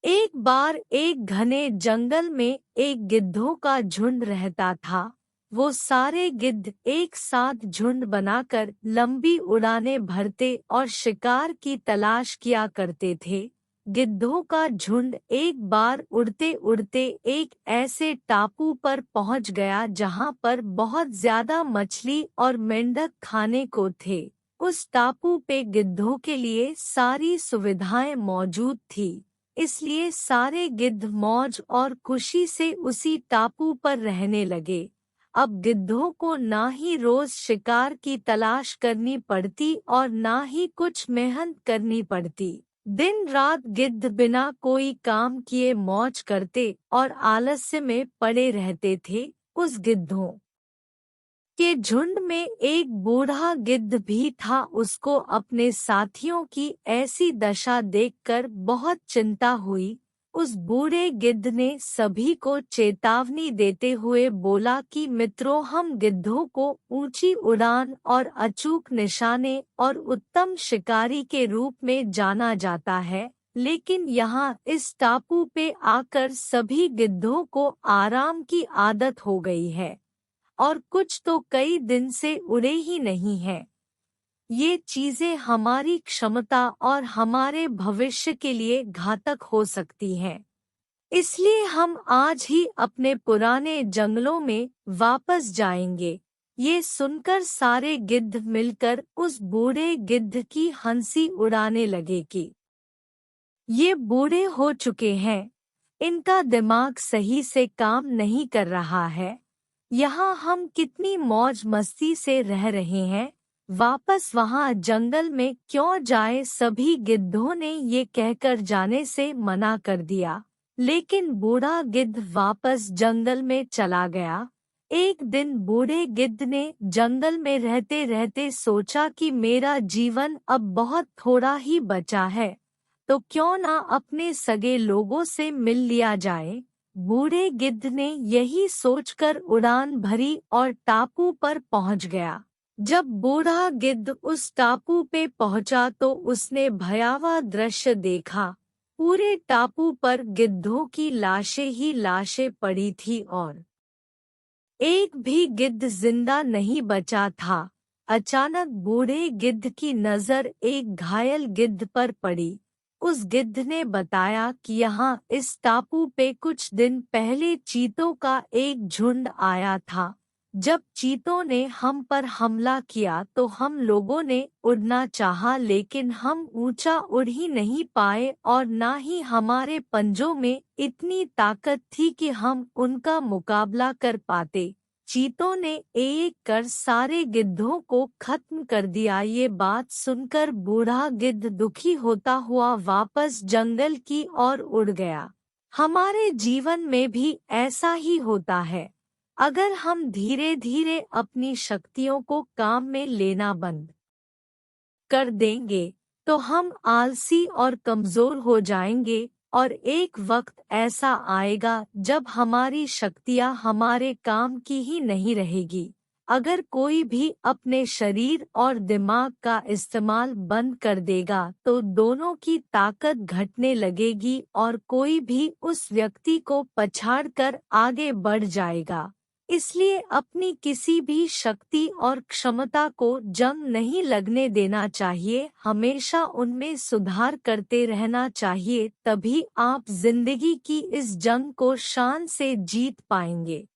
एक बार एक घने जंगल में एक गिद्धों का झुंड रहता था। वो सारे गिद्ध एक साथ झुंड बनाकर लंबी उड़ानें भरते और शिकार की तलाश किया करते थे। गिद्धों का झुंड एक बार उड़ते उड़ते एक ऐसे टापू पर पहुंच गया जहां पर बहुत ज्यादा मछली और मेंढक खाने को थे। उस टापू पे गिद्धों के लिए सारी सुविधाएं मौजूद थी, इसलिए सारे गिद्ध मौज और खुशी से उसी टापू पर रहने लगे। अब गिद्धों को ना ही रोज शिकार की तलाश करनी पड़ती और ना ही कुछ मेहनत करनी पड़ती। दिन रात गिद्ध बिना कोई काम किए मौज करते और आलस्य में पड़े रहते थे। उस गिद्धों के झुंड में एक बूढ़ा गिद्ध भी था। उसको अपने साथियों की ऐसी दशा देखकर बहुत चिंता हुई। उस बूढ़े गिद्ध ने सभी को चेतावनी देते हुए बोला कि मित्रों, हम गिद्धों को ऊंची उड़ान और अचूक निशाने और उत्तम शिकारी के रूप में जाना जाता है, लेकिन यहाँ इस टापू पे आकर सभी गिद्धों को आराम की आदत हो गई है और कुछ तो कई दिन से उड़े ही नहीं हैं। ये चीजें हमारी क्षमता और हमारे भविष्य के लिए घातक हो सकती हैं। इसलिए हम आज ही अपने पुराने जंगलों में वापस जाएंगे। ये सुनकर सारे गिद्ध मिलकर उस बूढ़े गिद्ध की हंसी उड़ाने लगे कि ये बूढ़े हो चुके हैं, इनका दिमाग सही से काम नहीं कर रहा है। यहाँ हम कितनी मौज मस्ती से रह रहे हैं, वापस वहाँ जंगल में क्यों जाए। सभी गिद्धों ने ये कहकर जाने से मना कर दिया, लेकिन बूढ़ा गिद्ध वापस जंगल में चला गया। एक दिन बूढ़े गिद्ध ने जंगल में रहते रहते सोचा कि मेरा जीवन अब बहुत थोड़ा ही बचा है, तो क्यों ना अपने सगे लोगों से मिल लिया जाए। बूढ़े गिद्ध ने यही सोचकर उड़ान भरी और टापू पर पहुंच गया। जब बूढ़ा गिद्ध उस टापू पे पहुंचा तो उसने भयावह दृश्य देखा। पूरे टापू पर गिद्धों की लाशें ही लाशें पड़ी थी और एक भी गिद्ध जिंदा नहीं बचा था। अचानक बूढ़े गिद्ध की नजर एक घायल गिद्ध पर पड़ी। उस गिद्ध ने बताया कि यहाँ इस टापू पे कुछ दिन पहले चीतों का एक झुंड आया था। जब चीतों ने हम पर हमला किया तो हम लोगों ने उड़ना चाहा, लेकिन हम ऊंचा उड़ ही नहीं पाए और ना ही हमारे पंजों में इतनी ताकत थी कि हम उनका मुकाबला कर पाते। चीतों ने एक कर सारे गिद्धों को खत्म कर दिया। ये बात सुनकर बूढ़ा गिद्ध दुखी होता हुआ वापस जंगल की ओर उड़ गया। हमारे जीवन में भी ऐसा ही होता है। अगर हम धीरे धीरे अपनी शक्तियों को काम में लेना बंद कर देंगे तो हम आलसी और कमजोर हो जाएंगे और एक वक्त ऐसा आएगा जब हमारी शक्तियां हमारे काम की ही नहीं रहेगी। अगर कोई भी अपने शरीर और दिमाग का इस्तेमाल बंद कर देगा तो दोनों की ताकत घटने लगेगी और कोई भी उस व्यक्ति को पछाड़कर आगे बढ़ जाएगा। इसलिए अपनी किसी भी शक्ति और क्षमता को जंग नहीं लगने देना चाहिए, हमेशा उनमें सुधार करते रहना चाहिए, तभी आप जिंदगी की इस जंग को शान से जीत पाएंगे।